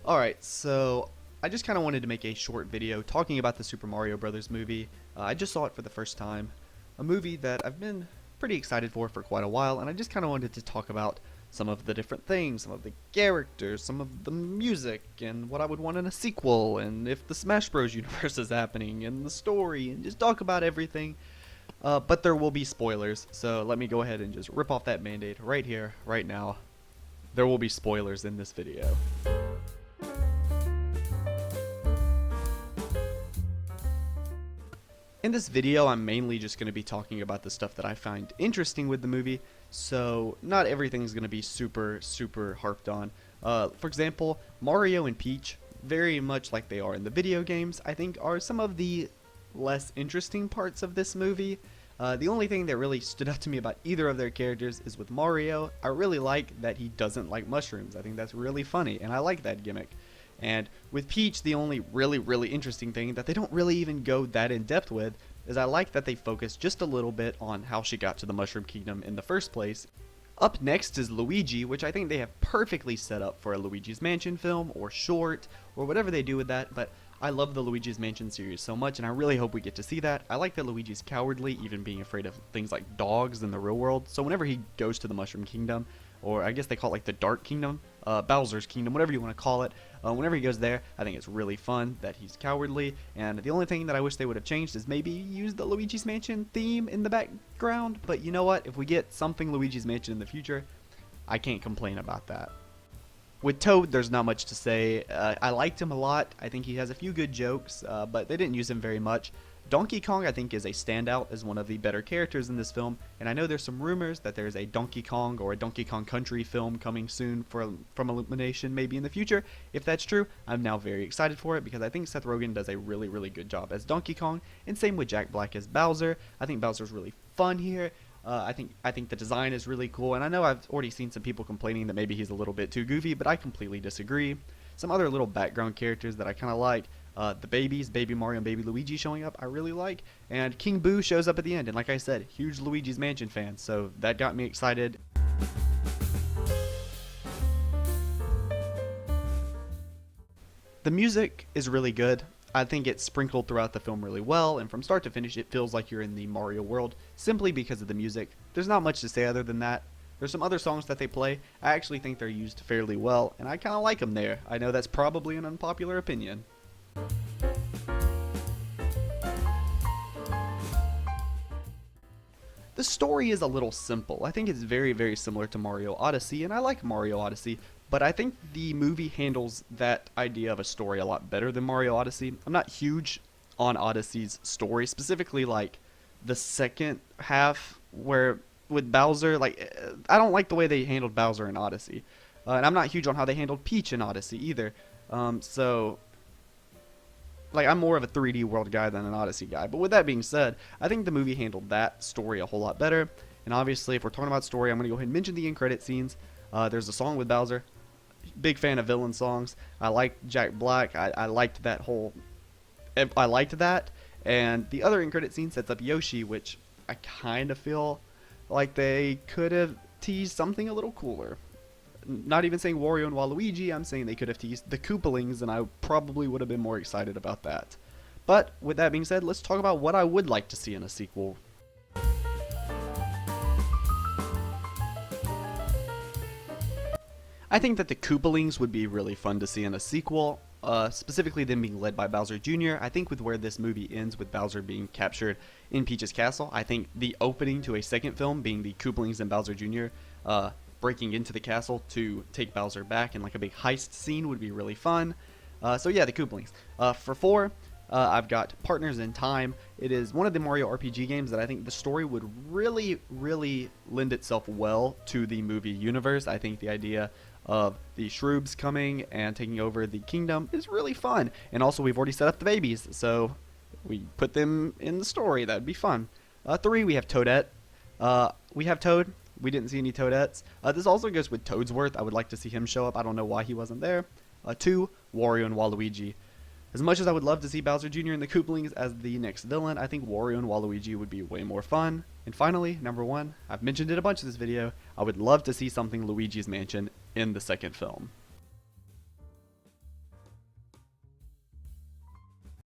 Alright, so I just kind of wanted to make a short video talking about the Super Mario Brothers movie. I just saw it for the first time. A movie that I've been pretty excited for quite a while, and I just kind of wanted to talk about some of the different things, some of the characters, some of the music, and what I would want in a sequel, and if the Smash Bros. Universe is happening, and the story, and just talk about everything. But there will be spoilers, so let me go ahead and just rip off that band-aid right here, right now. There will be spoilers in this video. In this video, I'm mainly just going to be talking about the stuff that I find interesting with the movie, so not everything's going to be super harped on. For example, Mario and Peach, very much like they are in the video games, I think are some of the less interesting parts of this movie. The only thing that really stood out to me about either of their characters is with Mario. I really like that he doesn't like mushrooms. I think that's really funny, and I like that gimmick. And with Peach, the only really interesting thing that they don't really even go that in depth with is I like that they focus just a little bit on how she got to the Mushroom Kingdom in the first place. Up next is Luigi, which I think they have perfectly set up for a Luigi's Mansion film or short or whatever they do with that, but I love the Luigi's Mansion series so much and I really hope we get to see that. I like that Luigi's cowardly, even being afraid of things like dogs in the real world, so whenever he goes to the Mushroom Kingdom, or I guess they call it like the Dark Kingdom, Bowser's Kingdom, whatever you want to call it. Whenever he goes there, I think it's really fun that he's cowardly, and the only thing that I wish they would have changed is maybe use the Luigi's Mansion theme in the background, but you know what, if we get something Luigi's Mansion in the future, I can't complain about that. With Toad, there's not much to say. I liked him a lot. I think he has a few good jokes, but they didn't use him very much. Donkey Kong, I think, is a standout as one of the better characters in this film, and I know there's some rumors that there's a Donkey Kong or a Donkey Kong Country film coming soon from Illumination, maybe in the future. If that's true, I'm now very excited for it because I think Seth Rogen does a really good job as Donkey Kong, and same with Jack Black as Bowser. I think Bowser's really fun here. I think the design is really cool, and I know I've already seen some people complaining that maybe he's a little bit too goofy, but I completely disagree. Some other little background characters that I kind of like. The babies, Baby Mario and Baby Luigi showing up, I really like. And King Boo shows up at the end. And like I said, huge Luigi's Mansion fan, so that got me excited. The music is really good. I think it's sprinkled throughout the film really well, and from start to finish it feels like you're in the Mario world, simply because of the music. There's not much to say other than that. There's some other songs that they play. I actually think they're used fairly well, and I kind of like them there. I know that's probably an unpopular opinion. The story is a little simple. I think it's very similar to Mario Odyssey, and I like Mario Odyssey, but I think the movie handles that idea of a story a lot better than Mario Odyssey. I'm not huge on Odyssey's story, specifically like the second half where with Bowser, like I don't like the way they handled Bowser in Odyssey. And I'm not huge on how they handled Peach in Odyssey either. Like, I'm more of a 3D world guy than an Odyssey guy. But with that being said, I think the movie handled that story a whole lot better. And obviously, if we're talking about story, I'm going to go ahead and mention the end credit scenes. There's a song with Bowser. Big fan of villain songs. I liked Jack Black. I liked that whole... I liked that. And the other end credit scene sets up Yoshi, which I kind of feel like they could have teased something a little cooler. Not even saying Wario and Waluigi, I'm saying they could have teased the Koopalings, and I probably would have been more excited about that. But with that being said, let's talk about what I would like to see in a sequel. I think that the Koopalings would be really fun to see in a sequel, specifically them being led by Bowser Jr. I think with where this movie ends with Bowser being captured in Peach's castle, I think the opening to a second film being the Koopalings and Bowser Jr. Breaking into the castle to take Bowser back in like a big heist scene would be really fun. So yeah, the Koopalings. For 4, I've got Partners in Time. It is one of the Mario RPG games that I think the story would really lend itself well to the movie universe. I think the idea of the Shroobs coming and taking over the kingdom is really fun. And also we've already set up the babies, so we put them in the story. That'd be fun. 3, we have Toadette. We have Toad. We didn't see any Toadettes. This also goes with Toadsworth. I would like to see him show up. I don't know why he wasn't there. 2, Wario and Waluigi. As much as I would love to see Bowser Jr. and the Koopalings as the next villain, I think Wario and Waluigi would be way more fun. And finally, number 1, I've mentioned it a bunch in this video, I would love to see something Luigi's Mansion in the second film.